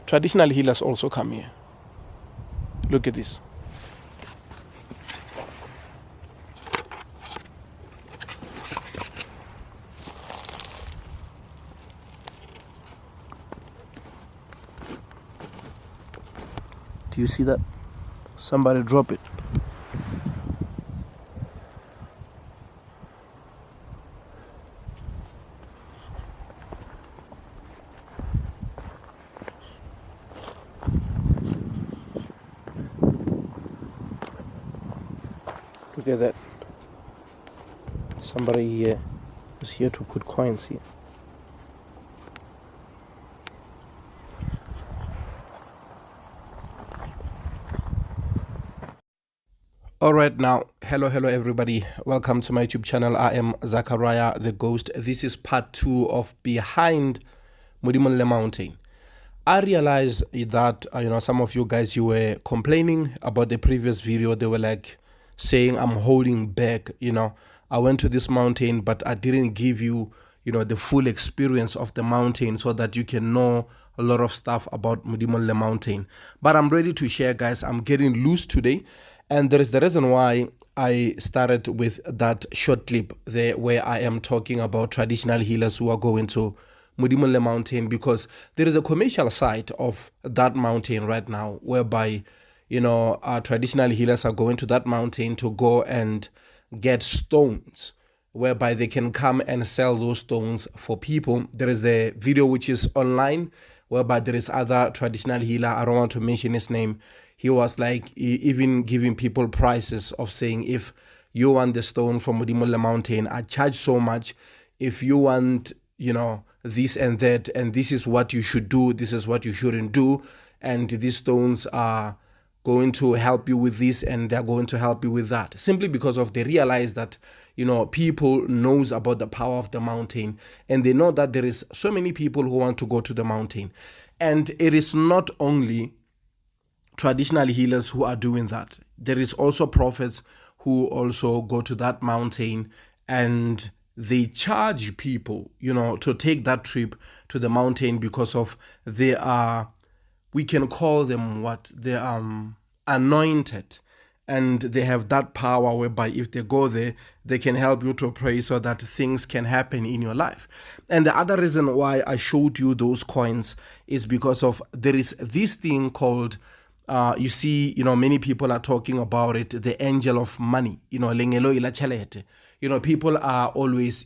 Traditional healers also come here. Look at this. Do you see that? Somebody drop it. Look at that. Somebody here is here to put coins here. All right, now, hello everybody. Welcome to my YouTube channel. I am Zachariah the Ghost. This is part 2 of Behind Modimolle Mountain. I realized that some of you guys, you were complaining about the previous video. They were like saying I'm holding back. I went to this mountain, but I didn't give you the full experience of the mountain so that you can know a lot of stuff about Modimolle Mountain. But I'm ready to share, guys. I'm getting loose today. And there is the reason why I started with that short clip there where I am talking about traditional healers who are going to Modimolle Mountain, because there is a commercial side of that mountain right now whereby, our traditional healers are going to that mountain to go and get stones, whereby they can come and sell those stones for people. There is a video which is online whereby there is other traditional healer. I don't want to mention his name. He was like even giving people prices of saying, if you want the stone from Modimolle Mountain, I charge so much. If you want, this and that, and this is what you should do, this is what you shouldn't do, and these stones are going to help you with this and they're going to help you with that, simply because of they realize that people knows about the power of the mountain, and they know that there is so many people who want to go to the mountain. And it is not only traditional healers who are doing that. There is also prophets who also go to that mountain, and they charge people, to take that trip to the mountain because of they are, we can call them what? They are anointed, and they have that power whereby if they go there, they can help you to pray so that things can happen in your life. And the other reason why I showed you those coins is because of there is this thing called you see, many people are talking about it, the angel of money, lengelo ila chelete. People are always,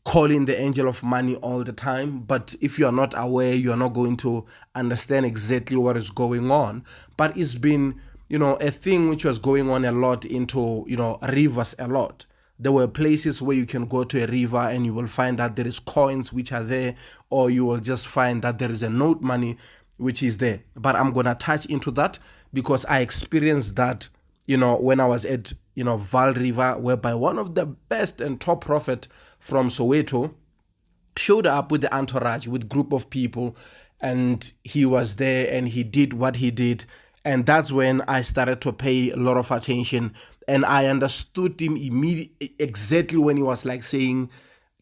calling the angel of money all the time. But if you are not aware, you are not going to understand exactly what is going on. But it's been, a thing which was going on a lot into, rivers a lot. There were places where you can go to a river and you will find that there is coins which are there, or you will just find that there is a note money which is there. But I'm going to touch into that because I experienced that, when I was at, Val River, whereby one of the best and top prophet from Soweto showed up with the entourage, with group of people, and he was there and he did what he did. And that's when I started to pay a lot of attention, and I understood him immediately, exactly when he was like saying,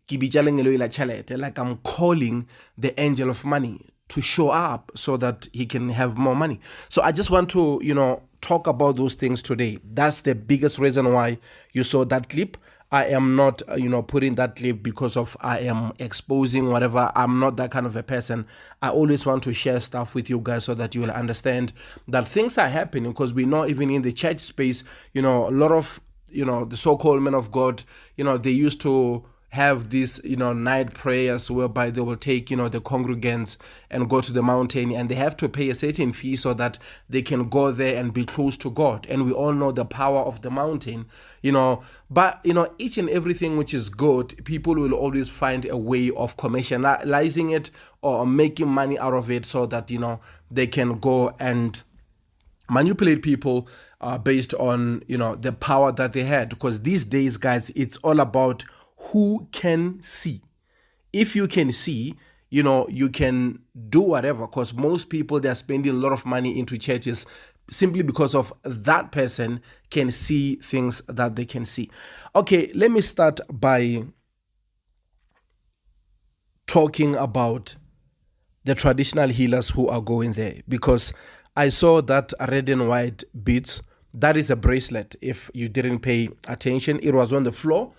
like I'm calling the angel of money to show up so that he can have more money. So I just want to, talk about those things today. That's the biggest reason why you saw that clip. I am not, putting that clip because of I am exposing whatever. I'm not that kind of a person. I always want to share stuff with you guys so that you will understand that things are happening, because we know even in the church space, a lot of, the so-called men of God, they used to have these, night prayers whereby they will take, the congregants and go to the mountain, and they have to pay a certain fee so that they can go there and be close to God. And we all know the power of the mountain, but, each and everything which is good, people will always find a way of commercializing it or making money out of it so that, they can go and manipulate people based on, the power that they had. Because these days, guys, it's all about who can see. If you can see, you can do whatever, because most people, they're spending a lot of money into churches simply because of that person can see things that they can see. Okay, let me start by talking about the traditional healers who are going there, because I saw that red and white beads. That is a bracelet. If you didn't pay attention, it was on the floor.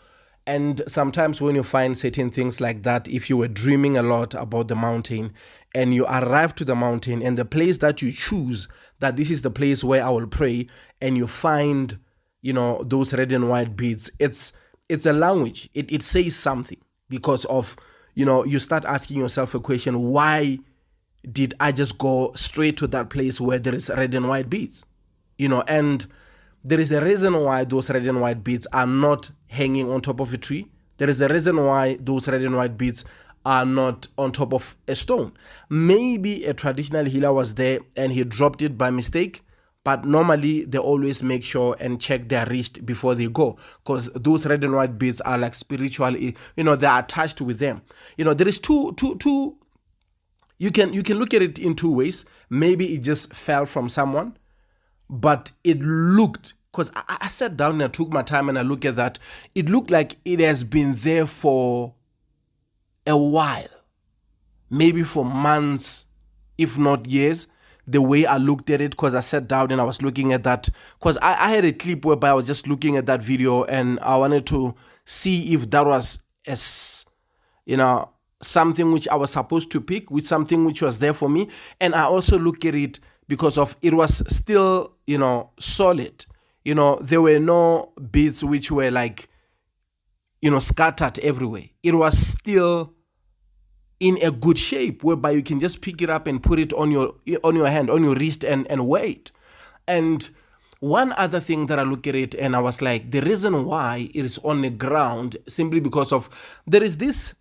And sometimes when you find certain things like that, if you were dreaming a lot about the mountain and you arrive to the mountain and the place that you choose, that this is the place where I will pray, and you find, those red and white beads, it's a language. It says something, because of, you start asking yourself a question: why did I just go straight to that place where there is red and white beads? And there is a reason why those red and white beads are not hanging on top of a tree. There is a reason why those red and white beads are not on top of a stone. Maybe a traditional healer was there and he dropped it by mistake, but normally they always make sure and check their wrist before they go, because those red and white beads are like spiritually, they are attached with them. There is two. You can look at it in two ways. Maybe it just fell from someone, but it looked, because I sat down and I took my time and I looked at that. It looked like it has been there for a while, maybe for months, if not years, the way I looked at it, because I sat down and I was looking at that, because I had a clip whereby I was just looking at that video and I wanted to see if that was something which I was supposed to pick, with something which was there for me. And I also look at it because of it was still, solid. There were no beads which were like, scattered everywhere. It was still in a good shape, whereby you can just pick it up and put it on your hand, on your wrist, and wear it. And one other thing that I look at it and I was like, the reason why it is on the ground, simply because of, there is this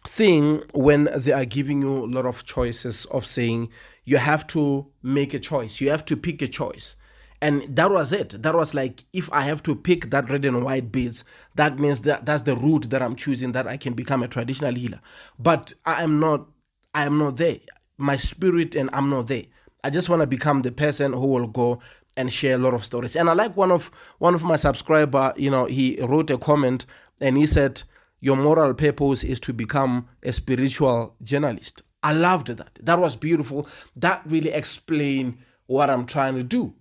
thing when they are giving you a lot of choices of saying you have to make a choice, you have to pick a choice. And that was it. That was like, if I have to pick that red and white beads, that means that's the route that I'm choosing, that I can become a traditional healer. But I am not there. My spirit, and I'm not there. I just want to become the person who will go and share a lot of stories. And I like one of my subscriber, he wrote a comment and he said, your moral purpose is to become a spiritual journalist. I loved that. That was beautiful. That really explained what I'm trying to do.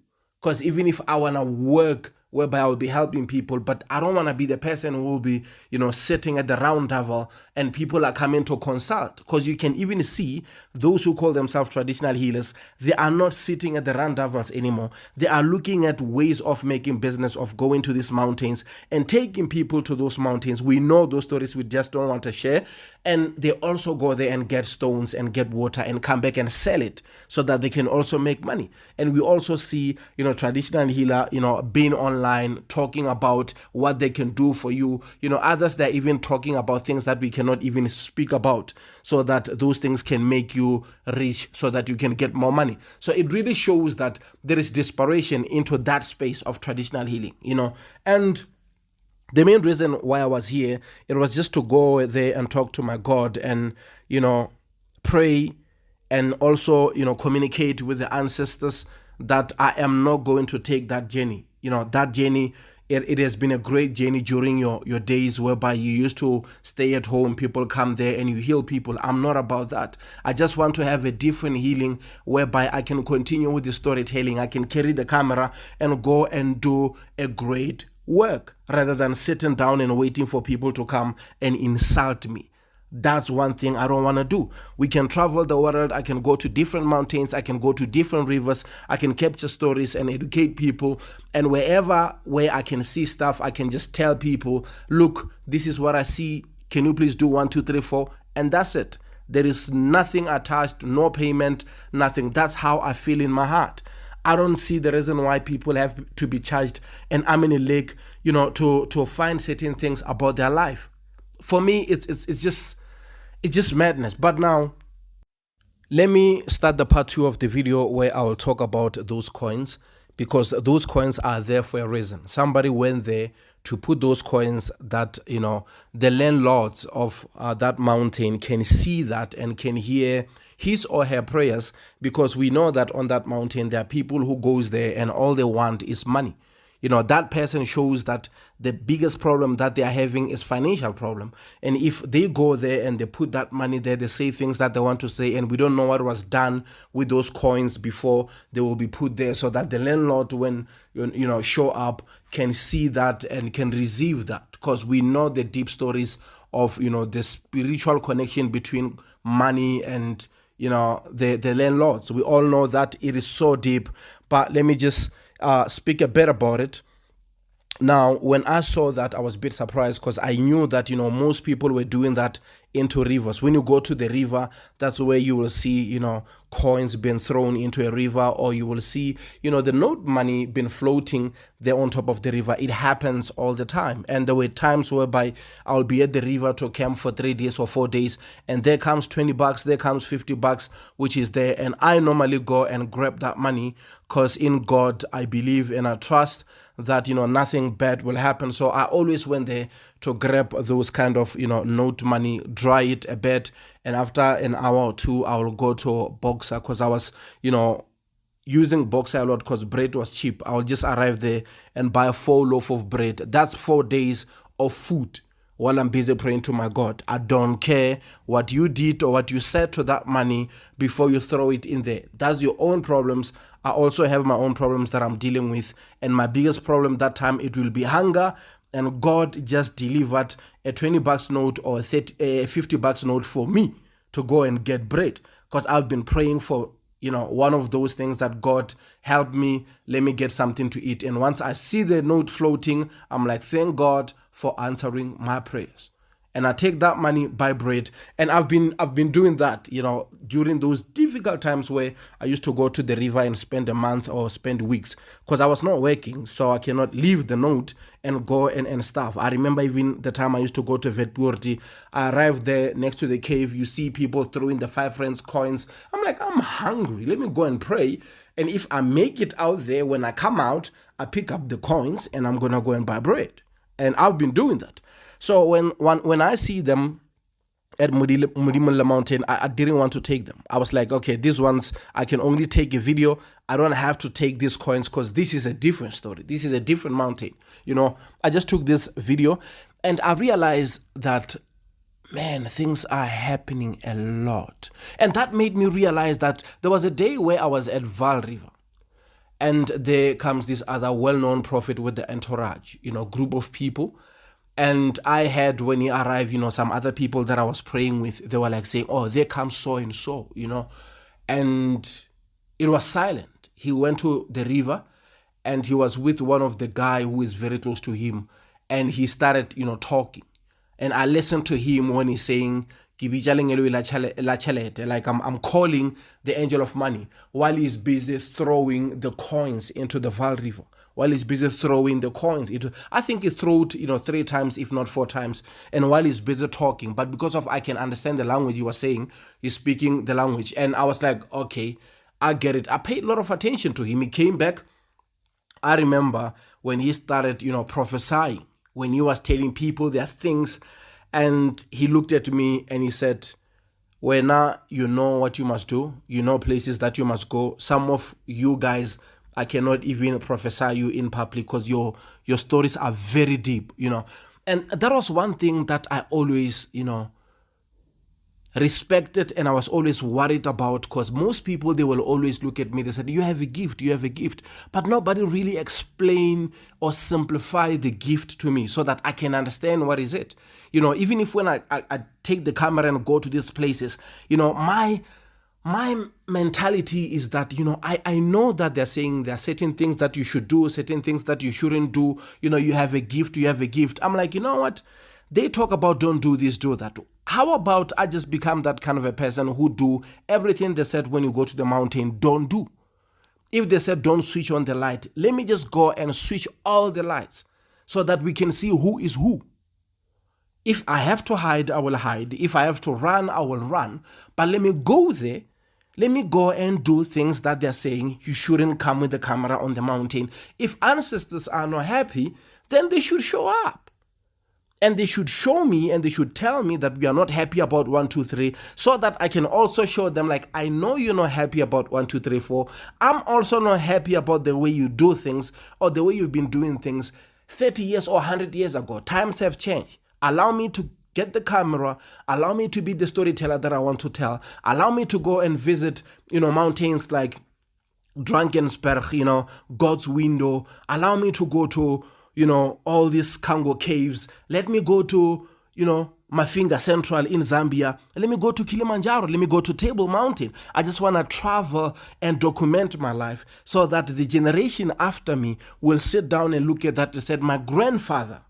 Because even if I want to work whereby I will be helping people, but I don't want to be the person who will be, sitting at the round table and people are coming to consult. Because you can even see those who call themselves traditional healers, they are not sitting at the round tables anymore. They are looking at ways of making business, of going to these mountains and taking people to those mountains. We know those stories, we just don't want to share. And they also go there and get stones and get water and come back and sell it so that they can also make money. And we also see, traditional healer, being online, talking about what they can do for you. Others, they're even talking about things that we cannot even speak about, so that those things can make you rich, so that you can get more money. So it really shows that there is desperation into that space of traditional healing, and the main reason why I was here, it was just to go there and talk to my God and, pray, and also, communicate with the ancestors that I am not going to take that journey. That journey, it has been a great journey during your days whereby you used to stay at home, people come there and you heal people. I'm not about that. I just want to have a different healing whereby I can continue with the storytelling. I can carry the camera and go and do a great work rather than sitting down and waiting for people to come and insult me. That's one thing I don't want to do. We can travel the world. I can go to different mountains. I can go to different rivers. I can capture stories and educate people. And where I can see stuff, I can just tell people, look, this is what I see. Can you please do 1, 2, 3, 4? And that's it. There is nothing attached, no payment, nothing. That's how I feel in my heart. I don't see the reason why people have to be charged an arm and a leg, to find certain things about their life. For me, it's just madness. But now, let me start the part 2 of the video where I will talk about those coins, because those coins are there for a reason. Somebody went there to put those coins that, the landlords of that mountain can see that and can hear his or her prayers, because we know that on that mountain there are people who goes there and all they want is money. That person shows that the biggest problem that they are having is financial problem. And if they go there and they put that money there, they say things that they want to say, and we don't know what was done with those coins before they will be put there, so that the landlord, when show up, can see that and can receive that, because we know the deep stories of the spiritual connection between money and the landlords. We all know that it is so deep. But let me just speak a bit about it. Now, when I saw that, I was a bit surprised, because I knew that, most people were doing that into rivers. When you go to the river, that's where you will see, coins being thrown into a river, or you will see, the note money being floating there on top of the river. It happens all the time. And there were times whereby I'll be at the river to camp for 3 days or 4 days, and there comes $20, there comes $50, which is there. And I normally go and grab that money, because in God I believe and I trust that nothing bad will happen. So I always went there to grab those kind of note money, dry it a bit, and after an hour or two I will go to Boxer, because I was using Boxer a lot because bread was cheap. I will just arrive there and buy 4 loaf of bread. That's 4 days of food while I'm busy praying to my God. I don't care what you did or what you said to that money before you throw it in there. That's your own problems. I also have my own problems that I'm dealing with. And my biggest problem that time, it will be hunger. And God just delivered a $20 note or a $50 note for me to go and get bread. Because I've been praying for one of those things, that God help me, let me get something to eat. And once I see the note floating, I'm like, thank God for answering my prayers. And I take that money, buy bread. And I've been doing that, during those difficult times where I used to go to the river and spend a month or spend weeks, because I was not working, so I cannot leave the note and go and stuff. I remember even the time I used to go to Vetpurti, I arrived there next to the cave, you see people throwing the 5 francs coins. I'm like, I'm hungry, let me go and pray. And if I make it out there, when I come out, I pick up the coins and I'm going to go and buy bread. And I've been doing that. So when I see them at Modimolle Mountain, I didn't want to take them. I was like, okay, these ones, I can only take a video. I don't have to take these coins, because this is a different story. This is a different mountain. I just took this video and I realized that, man, things are happening a lot. And that made me realize that there was a day where I was at Val River. And there comes this other well-known prophet with the entourage, group of people. And I had, when he arrived, some other people that I was praying with, they were like saying, oh, there comes so and so, And it was silent. He went to the river and he was with one of the guy who is very close to him. And he started, talking. And I listened to him when he's saying, like I'm calling the angel of money, while he's busy throwing the coins into the Val River. While he's busy throwing the coins into, I think he threw it, 3 times, if not 4 times. And while he's busy talking, but because of I can understand the language he was saying, he's speaking the language. And I was like, okay, I get it. I paid a lot of attention to him. He came back. I remember when he started, prophesying, when he was telling people their things. And he looked at me and he said, well, now you know what you must do. You know places that you must go. Some of you guys, I cannot even prophesy you in public, because your stories are very deep, And that was one thing that I always, respected, and I was always worried about, because most people, they will always look at me, they said, you have a gift, but nobody really explain or simplify the gift to me so that I can understand what is it. Even if when I take the camera and go to these places, my mentality is that, I know that they're saying there are certain things that you should do, certain things that you shouldn't do. You have a gift. I'm like, you know what? They talk about don't do this, do that. How about I just become that kind of a person who do everything they said when you go to the mountain, don't do. If they said don't switch on the light, let me just go and switch all the lights so that we can see who is who. If I have to hide, I will hide. If I have to run, I will run. But let me go there. Let me go and do things that they're saying you shouldn't come with the camera on the mountain. If ancestors are not happy, then they should show up. And they should show me and they should tell me that we are not happy about 1, 2, 3, so that I can also show them, like, I know you're not happy about 1, 2, 3, 4. I'm also not happy about the way you do things or the way you've been doing things 30 years or 100 years ago. Times have changed. Allow me to get the camera. Allow me to be the storyteller that I want to tell. Allow me to go and visit, mountains like Drankensberg, God's Window. Allow me to go to, all these Kango caves. Let me go to, Mafinga Central in Zambia. Let me go to Kilimanjaro. Let me go to Table Mountain. I just want to travel and document my life so that the generation after me will sit down and look at that and say, my grandfather,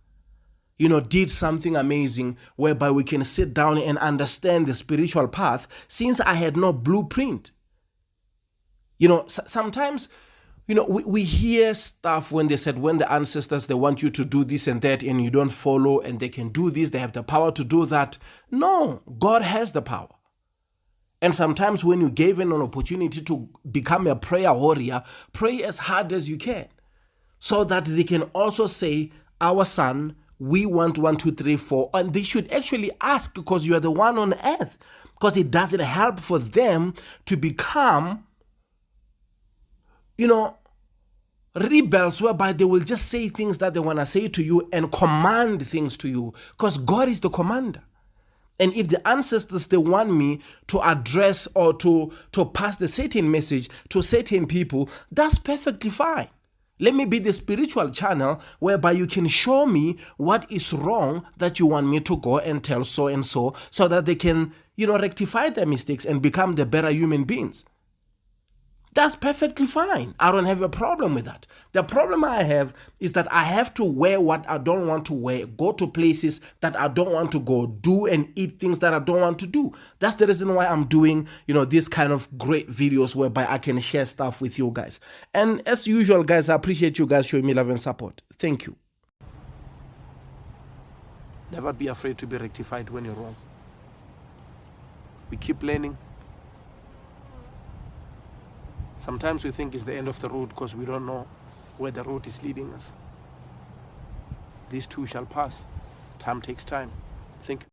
did something amazing, whereby we can sit down and understand the spiritual path since I had no blueprint. Sometimes, we hear stuff when they said, when the ancestors, they want you to do this and that, and you don't follow, and they can do this, they have the power to do that. No, God has the power. And sometimes when you gave an opportunity to become a prayer warrior, pray as hard as you can, so that they can also say, our son, we want 1, 2, 3, 4. And they should actually ask, because you are the one on earth, because it doesn't help for them to become rebels, whereby they will just say things that they want to say to you and command things to you, because God is the commander. And if the ancestors, they want me to address or to pass the certain message to certain people, that's perfectly fine. Let me be the spiritual channel whereby you can show me what is wrong that you want me to go and tell so and so that they can, rectify their mistakes and become the better human beings. That's perfectly fine. I don't have a problem with that. The problem I have is that I have to wear what I don't want to wear, go to places that I don't want to go, do and eat things that I don't want to do. That's the reason why I'm doing, these kind of great videos whereby I can share stuff with you guys. And as usual, guys, I appreciate you guys showing me love and support. Thank you. Never be afraid to be rectified when you're wrong. We keep learning. Sometimes we think it's the end of the road because we don't know where the road is leading us. These too shall pass. Time takes time. Think.